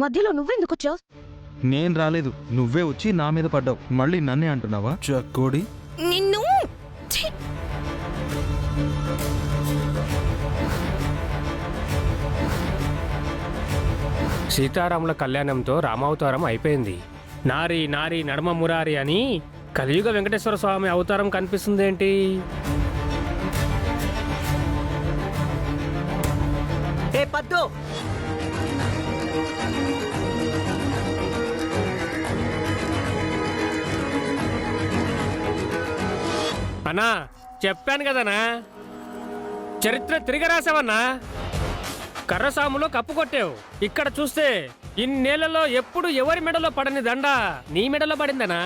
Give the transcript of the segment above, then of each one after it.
మధ్యలో నువ్వెందుకొచ్చావు? నేను రాలేదు, నువ్వే వచ్చి నా మీద పడ్డావు. మళ్ళీ నన్నే అంటున్నావా చక్కోడి? నిన్ను ఛీ! సీతారాముల కళ్యాణంతో రామావతారం అయిపోయింది. నారి నారి నడమ మురారి అని కలియుగ వెంకటేశ్వర స్వామి అవతారం కనిపిస్తుందేంటి? ఏ పద్దు, అన్నా చెప్పాను కదనా, చరిత్ర తిరిగి రాసావన్నా. కర్రసాములో కప్పు కొట్టావు. ఇక్కడ చూస్తే ఇన్నేళ్లలో ఎప్పుడు ఎవరి మెడలో పడని దండ నీ మెడలో పడిందనా?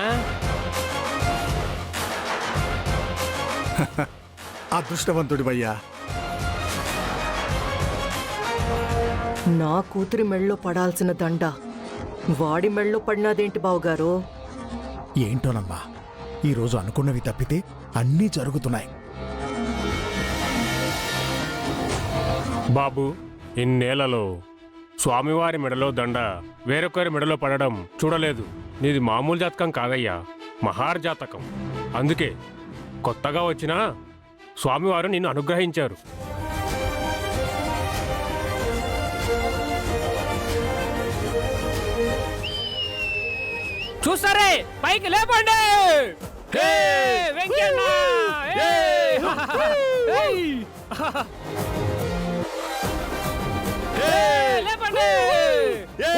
అదృష్టవంతుడివయ్యా. నా కూతురి మెళ్ళో పడాల్సిన దండ వాడి మెళ్ళో పడినాదేంటి బావుగారు? ఏంటోనమ్మా, ఈరోజు అనుకున్నవి తప్పితే అన్నీ జరుగుతున్నాయి. బాబు, ఇన్నేళ్లలో స్వామివారి మెడలో దండ వేరొకరి మెడలో పడడం చూడలేదు. నీది మామూలు జాతకం కాదయ్యా, మహార్ జాతకం. అందుకే కొత్తగా వచ్చినా స్వామివారు నిన్ను అనుగ్రహించారు. చూసారే, పైకి లేపండి. హే, వెంకన్న! హే! ఏయ్! హే, లేపండి!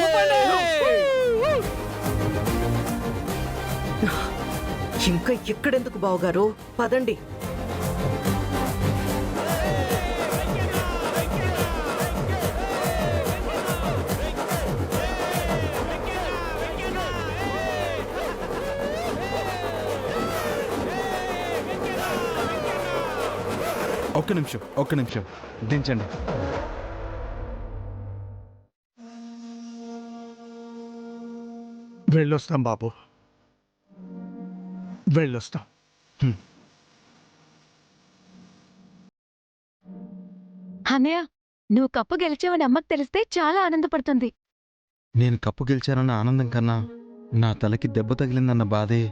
ఊపండి! ఇంకా ఇక్కడెందుకు బావుగారు? పదండి. ఒక్క నిమిషం దించండి. వెళ్ళొస్తాం బాబు, వెళ్ళొస్తాం. అన్నయ్య, నువ్వు కప్పు గెలిచావని అమ్మకు తెలిస్తే చాలా ఆనందపడుతుంది. నేను కప్పు గెలిచానన్న ఆనందం కన్నా నా తలకి దెబ్బ తగిలిందన్న బాధే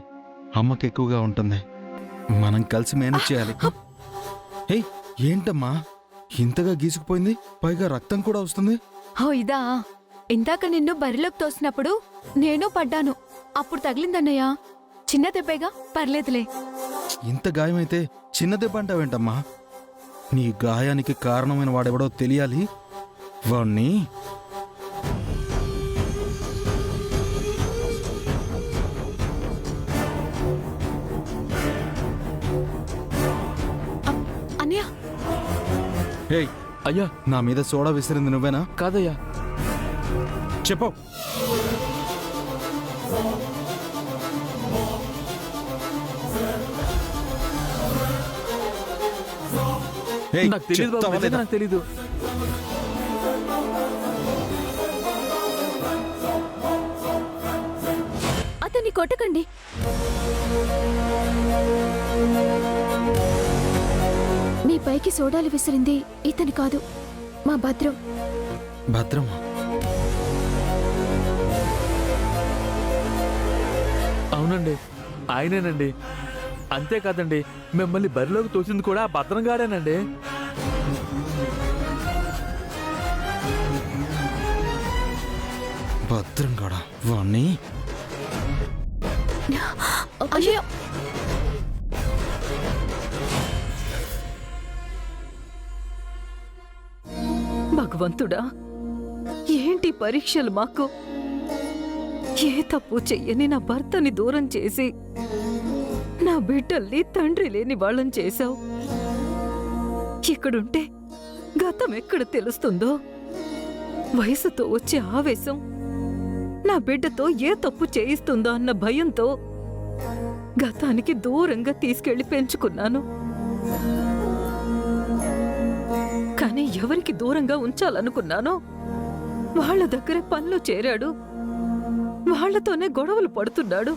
అమ్మకి ఎక్కువగా ఉంటుంది. మనం కలిసి మేనేజ్ చేయాలి. ఏయ్, ఏంటమ్మా ఇంతగా గీసుకుపోయింది? పైగా రక్తం కూడా వస్తుంది. ఓ ఇదా, ఇందాక నిన్ను బరిలోకి తోసినప్పుడు నేను పడ్డాను, అప్పుడు తగిలిందన్నయ్య. చిన్న దెబ్బేగా, పర్లేదులే. ఇంత గాయమైతే చిన్న దెబ్బ అంటావేంటమ్మా? నీ గాయానికి కారణమైన వాడెవడో తెలియాలి. వాణ్ణి అన్నయ్య, ఏయ్, అయ్యా, నా మీద సోడా విసిరింది నువ్వేనా? కాదయ్యా. చెప్పు. ఏయ్, నాకు తెలియదు బాబు, చెప్తావా నిజంగా లేదా? నాకు తెలీదు. అతన్ని కొట్టకండి. మీ పైకి సోడాలు విసిరింది ఇతని కాదు, మా భద్రం. భద్రమా? అవునండి, ఆయనేనండి. అంతేకాదండి, మిమ్మల్ని బరిలోకి తోసింది కూడా ఆ భద్రంగాడేనండి. భద్రం కాడా? వాణ్ణి అయ్యో, భగవంతుడా, ఏంటి పరీక్షలు మాకు? ఏ తప్పు చెయ్యని నా భర్తని దూరం చేసి నా బిడ్డల్ని తండ్రి లేని వాళ్ళని చేశావు. ఇక్కడుంటే గతం ఎక్కడ తెలుస్తుందో? వయసుతో వచ్చే ఆవేశం నా బిడ్డతో ఏ తప్పు చేయిస్తుందో అన్న భయంతో గతానికి దూరంగా తీసుకెళ్లి పెంచుకున్నాను. కానీ ఎవరికి దూరంగా ఉంచాలనుకున్నానో వాళ్ళ దగ్గరే పనిలో చేరాడు. వాళ్లతోనే గొడవలు పడుతున్నాడు.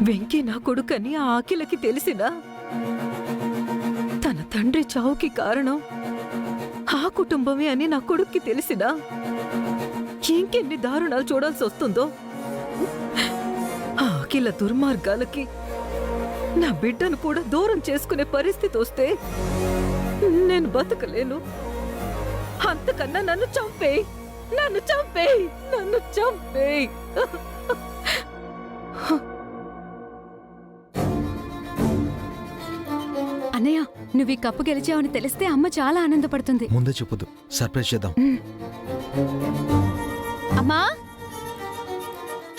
వెంకీ నా కొడుకని ఆ అఖిలకి తెలిసినా తన తండ్రి చావుకి కారణం ఆ కుటుంబమే అని నా కొడుక్కి తెలిసినా ఇంకెన్ని దారుణాలు చూడాల్సి వస్తుందో. ఆ అఖిల దుర్మార్గాలకి నా బిడ్డను కూడా దూరం చేసుకునే పరిస్థితి వస్తే నేను బతకలేను. అంతకన్నా నన్ను చంపేయ్, నన్ను చంపేయ్, నన్ను చంపేయ్. అన్నయ్య, నువ్వు ఈ కప్పు గెలిచావని తెలిస్తే అమ్మ చాలా ఆనందపడుతుంది. ముందే చెప్పొద్దు, సర్ప్రైజ్ చేద్దాం. అమ్మా,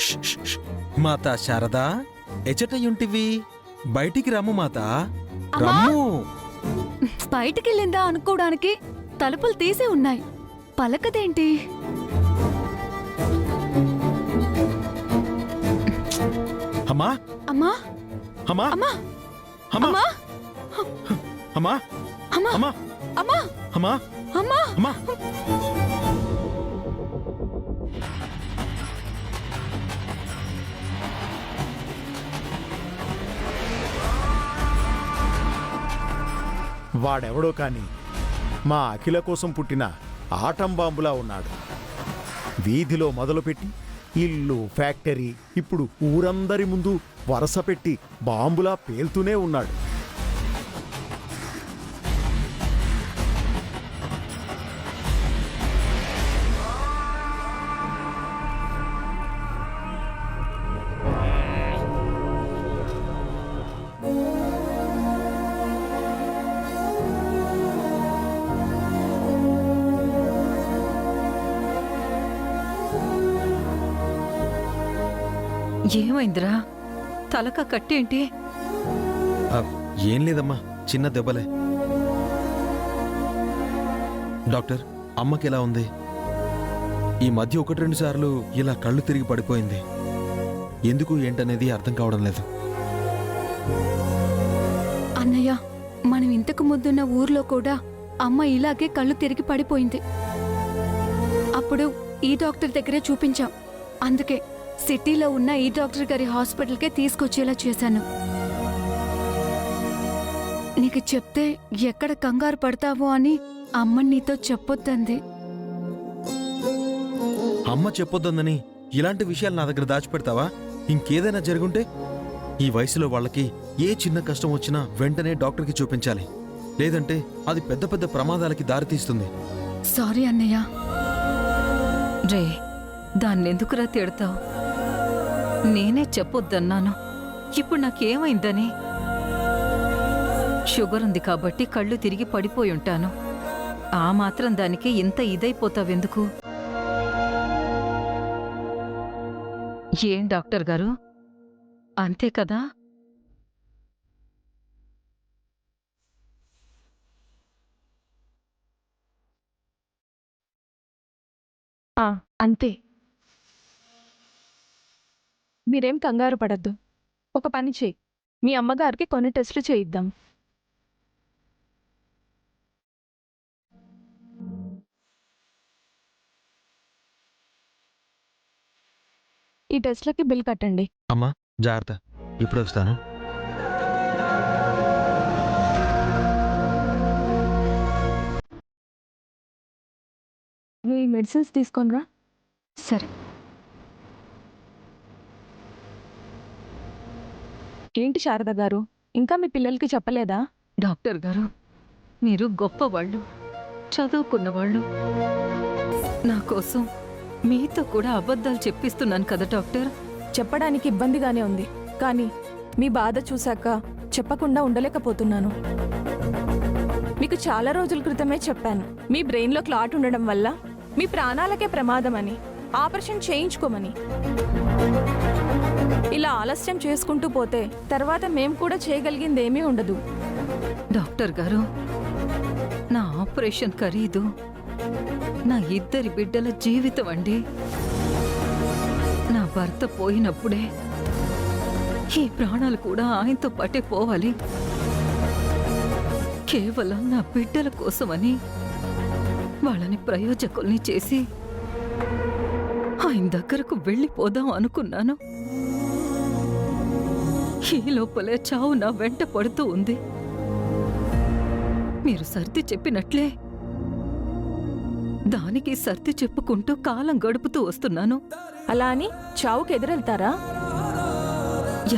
ష్, ష్, ష్. మాత శారదా, ఎచటయుంటివి? బయటికి రమ్ము మాత, రమ్ము. బయటికెళ్ళిందా అనుకోవడానికి తలుపులు తీసే ఉన్నాయి. పలకదేంటి? అమ్మా అమ్మా, అమ్మా అమ్మా, అమ్మా అమ్మా, అమ్మా అమ్మా, అమ్మా అమ్మా, అమ్మా అమ్మా. అమ్మా. వాడెవడో కాని మా అఖిల కోసం పుట్టిన ఆటం బాంబులా ఉన్నాడు. వీధిలో మొదలుపెట్టి ఇల్లు, ఫ్యాక్టరీ, ఇప్పుడు ఊరందరి ముందు వరస పెట్టి బాంబులా పేల్తూనే ఉన్నాడు. ఏమైందిరా? తలక కట్టేంటి? ఆ, ఏం లేదమ్మా, చిన్న దెబ్బలే. డాక్టర్, అమ్మకి ఎలా ఉంది? ఈ మధ్య 1-2 సార్లు ఇలా కళ్ళు తిరిగి పడిపోయింది. ఎందుకు ఏంటనేది అర్థం కావడం లేదు. అన్నయ్య, మనం ఇంతకు ముందున్న ఊర్లో కూడా అమ్మ ఇలాగే కళ్ళు తిరిగి పడిపోయింది. అప్పుడు ఈ డాక్టర్ దగ్గరే చూపించాం. అందుకే సిటీలో ఉన్న ఈ డాక్టర్ గారి హాస్పిటల్కే తీసుకొచ్చేలా చేశాను. నీకు చెప్తే ఎక్కడ కంగారు పడతావో అని అమ్మ నీతో చెప్పొద్దంది. అమ్మ చెప్పొద్దని ఇలాంటి విషయాలు నా దగ్గర దాచిపెడతావా? ఇంకేదైనా జరుగుంటే? ఈ వయసులో వాళ్ళకి ఏ చిన్న కష్టం వచ్చినా వెంటనే డాక్టర్కి చూపించాలి. లేదంటే అది పెద్ద పెద్ద ప్రమాదాలకి దారితీస్తుంది. సారీ అన్నయ్య. రే, దాన్నెందుకురా తిడతావు? నేనే చెప్పొద్దన్నాను. ఇప్పుడు నాకేమైందని? షుగర్ ఉంది కాబట్టి కళ్ళు తిరిగి పడిపోయి ఉంటాను. ఆ మాత్రం దానికి ఇంత ఇదైపోతావెందుకు? ఏం డాక్టర్ గారు, అంతే కదా? అంతే. మీరేం కంగారు పడద్దు. ఒక పని చేయి, మీ అమ్మగారికి కొన్ని టెస్టులు చేయిద్దాం. ఈ టెస్ట్లకి బిల్ కట్టండి. అమ్మా జాగ్రత్త, ఇప్పుడు వస్తాను. మీ మెడిసిన్స్ తీసుకొనిరా. సరే. ఏంటి శారద గారు, ఇంకా మీ పిల్లలకి చెప్పలేదా? డాక్టర్ గారు, మీరు గొప్పవాళ్ళు, చదువుకున్నవాళ్ళు. నా కోసం మీతో కూడా అబద్ధాలు చెప్పిస్తున్నాను కదా డాక్టర్? చెప్పడానికి ఇబ్బందిగానే ఉంది, కానీ మీ బాధ చూశాక చెప్పకుండా ఉండలేకపోతున్నాను. మీకు చాలా రోజుల క్రితమే చెప్పాను, మీ బ్రెయిన్లో క్లాట్ ఉండడం వల్ల మీ ప్రాణాలకే ప్రమాదమని, ఆపరేషన్ చేయించుకోమని. ఇలా ఆలస్యం చేసుకుంటూ పోతే తర్వాత మేం కూడా చేయగలిగిందేమీ ఉండదు. డాక్టర్ గారు, నా ఆపరేషన్ ఖరీదు నా 2 బిడ్డల జీవితం అండి. నా భర్త పోయినప్పుడే ఈ ప్రాణాలు కూడా ఆయనతో పాటే పోవాలి. కేవలం నా బిడ్డల కోసమని వాళ్ళని ప్రయోజకుల్ని చేసి ఆయన దగ్గరకు వెళ్ళిపోదాం అనుకున్నాను. ఈ లోపలే చావు నా వెంట పడుతూ ఉంది. మీరు సర్ది చెప్పినట్లే దానికి సర్ది చెప్పుకుంటూ కాలం గడుపుతూ వస్తున్నాను. అలా అని చావుకి ఎదురెళ్తారా?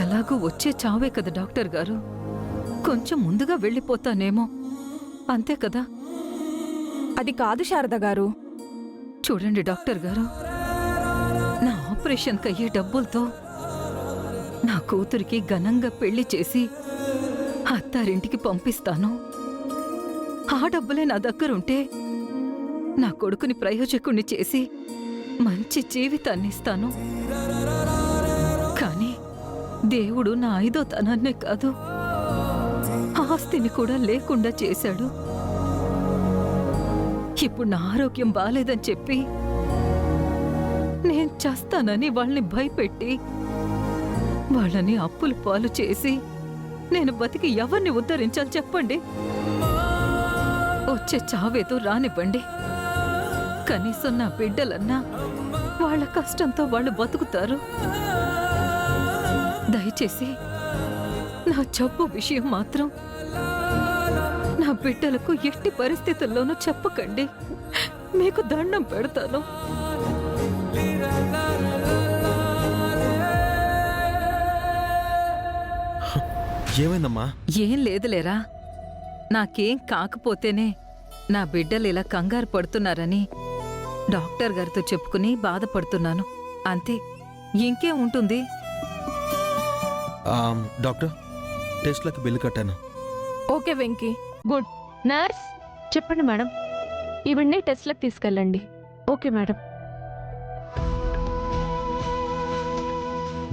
ఎలాగూ వచ్చే చావే కదా డాక్టర్ గారు. కొంచెం ముందుగా వెళ్ళిపోతానేమో, అంతే కదా. అది కాదు శారద గారు. చూడండి డాక్టర్ గారు, నా ఆపరేషన్కి అయ్యే డబ్బులతో నా కూతురికి ఘనంగా పెళ్లి చేసి అత్తారింటికి పంపిస్తాను. ఆ డబ్బులే నా దగ్గరుంటే నా కొడుకుని ప్రయోజకుణ్ణి చేసి మంచి జీవితాన్ని ఇస్తాను. కానీ దేవుడు నా 5వ తనాన్నే కాదు, ఆస్తిని కూడా లేకుండా చేశాడు. ఇప్పుడు నా ఆరోగ్యం బాలేదని చెప్పి నేను చేస్తానని వాళ్ళని భయపెట్టి వాళ్ళని అప్పులు పాలు చేసి నేను బతికి ఎవరిని ఉద్ధరించాలి చెప్పండి? వచ్చే చావేదో రానివ్వండి, కనీసం నా బిడ్డలన్నా వాళ్ళ కష్టంతో వాళ్ళు బతుకుతారు. దయచేసి నా జబ్బు విషయం మాత్రం నా బిడ్డలకు ఎట్టి పరిస్థితుల్లోనూ చెప్పకండి. మీకు దండం పెడతాను. ఏమైందమ్మా? ఏం లేదులేరా, నాకేం కాకపోతేనే నా బిడ్డలు ఇలా కంగారు పడుతున్నారని డాక్టర్ గారితో చెప్పుకుని బాధపడుతున్నాను, అంతే. ఇంకేం ఉంటుంది? డాక్టర్, టెస్ట్లకు బిల్లు కట్టాను. Okay Venky, good. నర్స్, చెప్పండి మేడం. ఇవన్నీ టెస్ట్లకు తీసుకెళ్ళండి. Okay madam.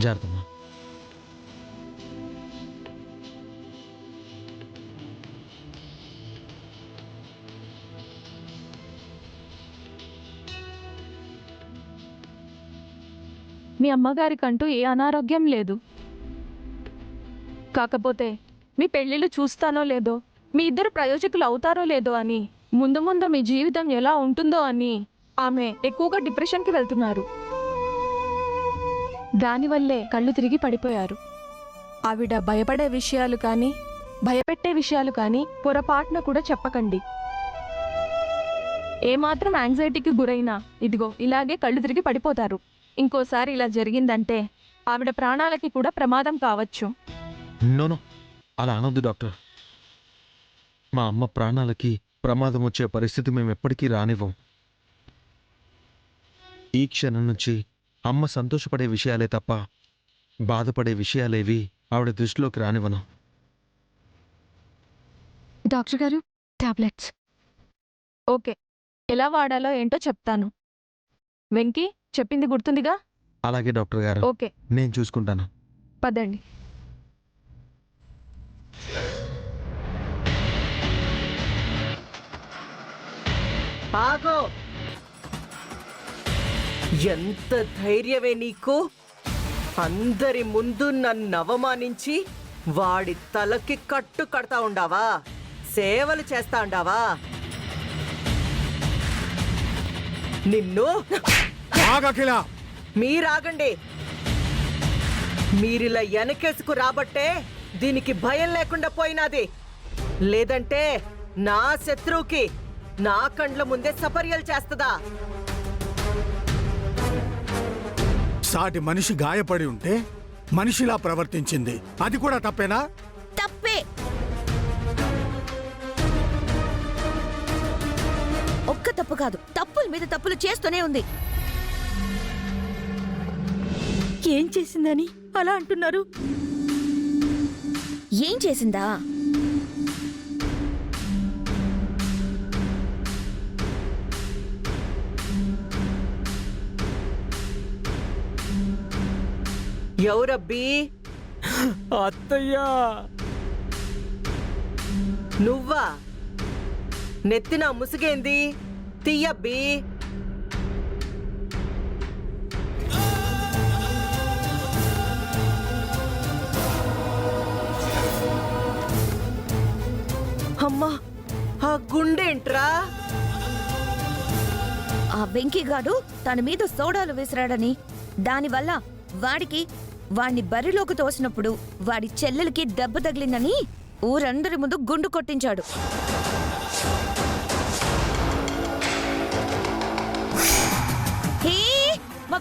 జాగ్రత్తమ్మా. మీ అమ్మగారికంటూ ఏ అనారోగ్యం లేదు. కాకపోతే మీ పెళ్ళిళ్ళు చూస్తానో లేదో, మీ ఇద్దరు ప్రయోజకులు అవుతారో లేదో అని, ముందు ముందు మీ జీవితం ఎలా ఉంటుందో అని ఆమె ఎక్కువగా డిప్రెషన్కి వెళ్తున్నారు. దానివల్లే కళ్ళు తిరిగి పడిపోయారు. ఆవిడ భయపడే విషయాలు కానీ భయపెట్టే విషయాలు కానీ పొరపాటున కూడా చెప్పకండి. ఏమాత్రం యాంగ్జైటీకి గురైనా ఇదిగో ఇలాగే కళ్ళు తిరిగి పడిపోతారు. ఇంకోసారి ఇలా జరిగిందంటే ఆవిడ ప్రాణాలకి కూడా ప్రమాదం కావచ్చు. నోనో, అలా అనొద్దు డాక్టర్. మా అమ్మ ప్రాణాలకి ప్రమాదం వచ్చే పరిస్థితి మేము ఎప్పటికీ రానివ్వం. ఈ క్షణం నుంచి అమ్మ సంతోషపడే విషయాలే తప్ప బాధపడే విషయాలేవి ఆవిడ దృష్టిలోకి రానివ్వను. డాక్టర్ గారు, టాబ్లెట్స్. ఓకే, ఎలా వాడాలో ఏంటో చెప్తాను. వెంకీ, చెప్పింది గుర్తుందిగా? అలాగే డాక్టర్ గారు, ఓకే, నేను చూసుకుంటాను. పదండి. ఆగో! ఎంత ధైర్యమే నీకు? అందరి ముందు నన్ను అవమానించి వాడి తలకి కట్టు కడతా ఉండావా? సేవలు చేస్తా ఉండావా? నిన్ను ఆగఖిల, మీరాగండి. మీరిలా వెనకేసుకు రాబట్టే దీనికి భయం లేకుండా పోయినాది. లేదంటే నా శత్రువుకి నా కండ్ల ముందే సపర్యలు చేస్తదా? సాటి మనిషి గాయపడి ఉంటే మనిషిలా ప్రవర్తించింది, అది కూడా తప్పేనా? తప్పే. ఒక్క తప్పు కాదు, తప్పుల మీద తప్పులు చేస్తూనే ఉంది. ఏం చేసిందని అలా అంటున్నారు? ఏం చేసిందా? ఎవరబ్బీ? అత్తయ్యా. నువ్వా? నెత్తిన ముసుగేంది? తీయబ్బీ. అమ్మా, ఆ గుండేంట్రా? ఆ వెంకీగాడు తన మీద సోడాలు విసిరాడని, దానివల్ల వాడిని బరిలోకి తోసినప్పుడు వాడి చెల్లెలకి దెబ్బ తగిలిందని ఊరందరి ముందు గుండు కొట్టించాడు.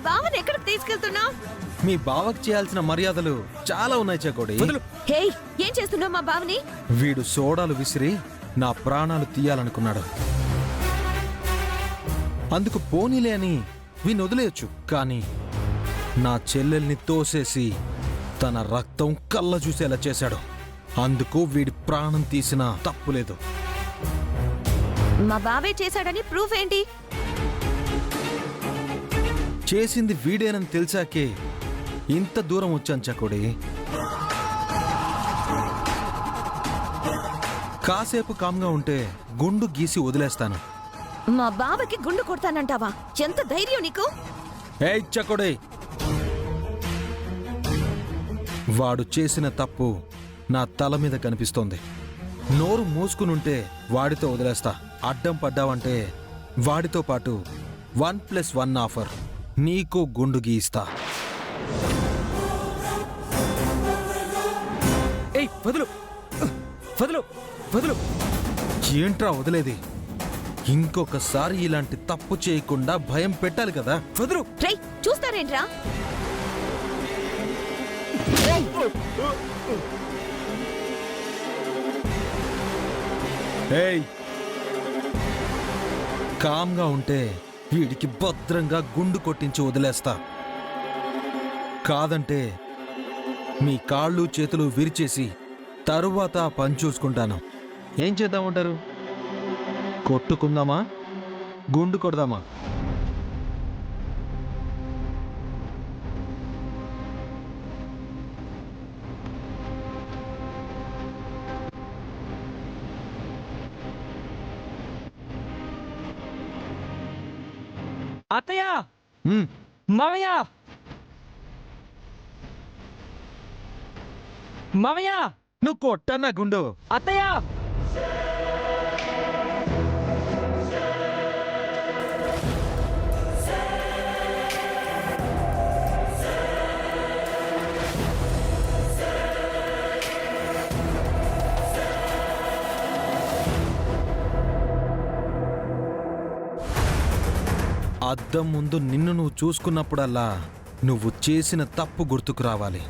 బావని ఎక్కడికి తీసుకెళ్తున్నావు? మీ బావకు చేయాల్సిన మర్యాదలు చాలా ఉన్నాయి చకోడి. హే, ఏం చేస్తున్నావు మా బావని? వీడు సోడాలు విసిరి నా ప్రాణాలు తీయాలనుకున్నాడు. అందుకు పోనీలే అని వీణ్ణి వదిలేయచ్చు, కానీ నా చెల్లెల్ని తోసేసి తన రక్తం కళ్ళ చూసేలా చేశాడు. అందుకు వీడి ప్రాణం తీసినా తప్పులేదు. మా బావే చేశాడని ప్రూఫ్ ఏంటి? చేసింది వీడేనని తెలిసాకే ఇంత దూరం వచ్చాను చకోడి. కాసేపు కామ్గా ఉంటే గుండు గీసి వదిలేస్తాను. మా బావకి గుండు కొడతానంటావా? ఎంత ధైర్యం నీకు? ఏయ్ చకోడి, వాడు చేసిన తప్పు నా తల మీద కనిపిస్తోంది. నోరు మూసుకునుంటే వాడితో వదిలేస్తా. అడ్డం పడ్డావంటే వాడితో పాటు 1+1 ఆఫర్, నీకు గుండు గీస్తా. ఏయ్ వదులు వదులు వదులు. ఏంట్రా వదిలేది? ఇంకొకసారి ఇలాంటి తప్పు చేయకుండా భయం పెట్టాలి కదా. వదులు. రేయ్, చూస్తారేంట్రా? ఏయ్, కామ్గా ఉంటే వీడికి భద్రంగా గుండు కొట్టించి వదిలేస్తా. కాదంటే మీ కాళ్ళు చేతులు విరిచేసి తరువాత ఆ పని చూసుకుంటాను. ఏం చేద్దామంటారు? కొట్టుకుందామా, గుండు కొడదామా? అత్తయ్య, హ్మ్, మామయ్య, మామయ్య, నువ్వు కొట్టన్నా గుండు. అత్తయ్య. అద్దం ముందు నిన్ను నువ్వు చూసుకున్నప్పుడల్లా నువ్వు చేసిన తప్పు గుర్తుకు రావాలి.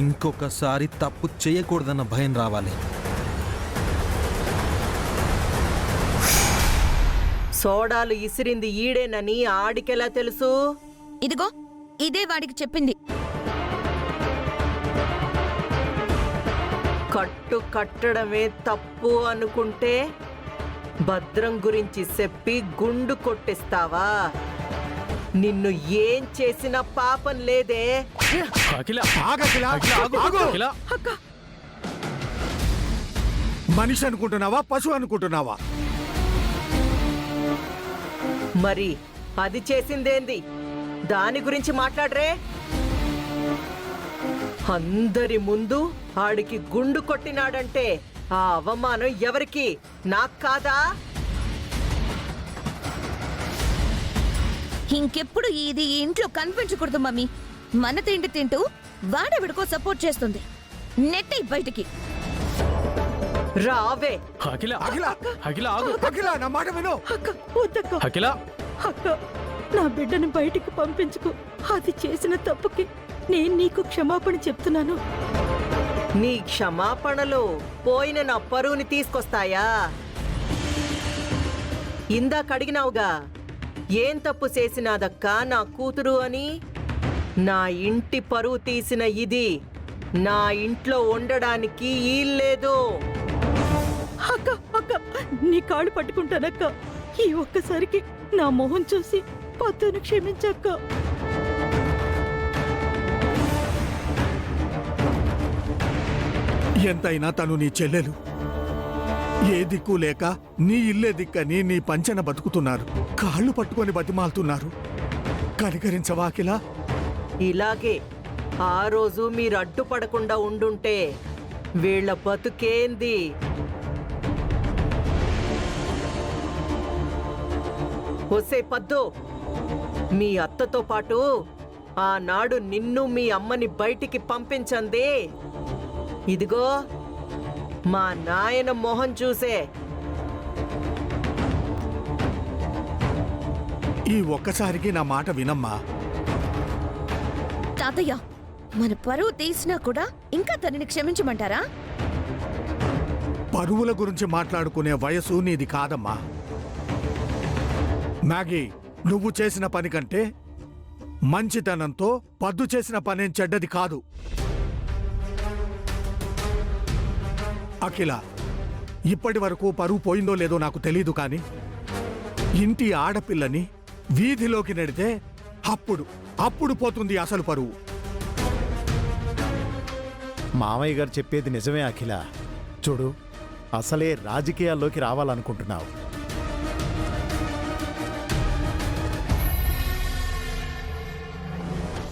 ఇంకొకసారి తప్పు చేయకూడదన్న భయం రావాలి. సోడాలు ఇసిరింది ఈడేనని ఆడికెలా తెలుసు? ఇదిగో, ఇదే వాడికి చెప్పింది. కట్టు కట్టడమే తప్పు అనుకుంటే భద్రం గురించి చెప్పి గుండు కొట్టిస్తావా? నిన్ను ఏం చేసినా పాపం లేదే. అఖిల, ఆగు. మనిషి అనుకుంటున్నావా, పశువు అనుకుంటున్నావా? మరి అది చేసిందేంది? దాని గురించి మాట్లాడరే. అందరి ముందు ఆడికి గుండు కొట్టినాడంటే ఆ అవమానం ఎవరికి? నాకు కాదా? ఇంకెప్పుడు ఇది ఈ ఇంట్లో కనిపించకూడదు మమ్మీ. మన తిండి తింటూ వాడెవిడికో సపోర్ట్ చేస్తుంది. నెట్టి బయటికి రావే. అఖిల, అఖిల, అఖిల ఆగు. అఖిల, నా మాట విను. అఖిల, అక్క, నా బిడ్డను బయటికి పంపించుకు. అది చేసిన తప్పుకి నేను నీకు క్షమాపణ చెప్తున్నాను. నీ క్షమాపణలు పోయిన నా పరువుని తీసుకొస్తాయా? ఇందాక అడిగినావుగా, ఏం తప్పు చేసినాదక్కా నా కూతురు అని. నా ఇంటి పరువు తీసిన ఇది నా ఇంట్లో ఉండడానికి ఈల్లేదు. అక్క, అక్క, నీ కాళ్ళు పట్టుకుంటానక్క. ఈ ఒక్కసారికి నా మొహం చూసి పద్దును క్షమించక్క. ఎంతైనా తను నీ చెల్లెలు. ఏ దిక్కు లేక నీ ఇల్లే దిక్కని నీ పంచన బతుకుతున్నారు. కాళ్ళు పట్టుకొని బతిమాలుతున్నారు. కనికరించవా అఖిల? ఇలాగే ఆ రోజు మీరు అడ్డుపడకుండా ఉండుంటే వీళ్ళ బతుకేంది? ఒసే పద్దు, మీ అత్తతో పాటు ఆనాడు నిన్ను మీ అమ్మని బయటికి పంపించందే ఇదిగో మా నాయన మొహం చూసే. ఈ ఒక్కసారికి నా మాట వినమ్మా. తాతయ్య మన పరువు తీసినా కూడా ఇంకా తనని క్షమించమంటారా? పరువుల గురించి మాట్లాడుకునే వయసు నీది కాదమ్మా. మ్యాగీ, నువ్వు చేసిన పని కంటే మంచితనంతో పద్దు చేసిన పనేం చెడ్డది కాదు. అఖిల, ఇప్పటి వరకు పరువు పోయిందో లేదో నాకు తెలీదు, కానీ ఇంటి ఆడపిల్లని వీధిలోకి నెడితే అప్పుడు పోతుంది అసలు పరువు. మామయ్య గారు చెప్పేది నిజమే అఖిల. చూడు, అసలే రాజకీయాల్లోకి రావాలనుకుంటున్నావు.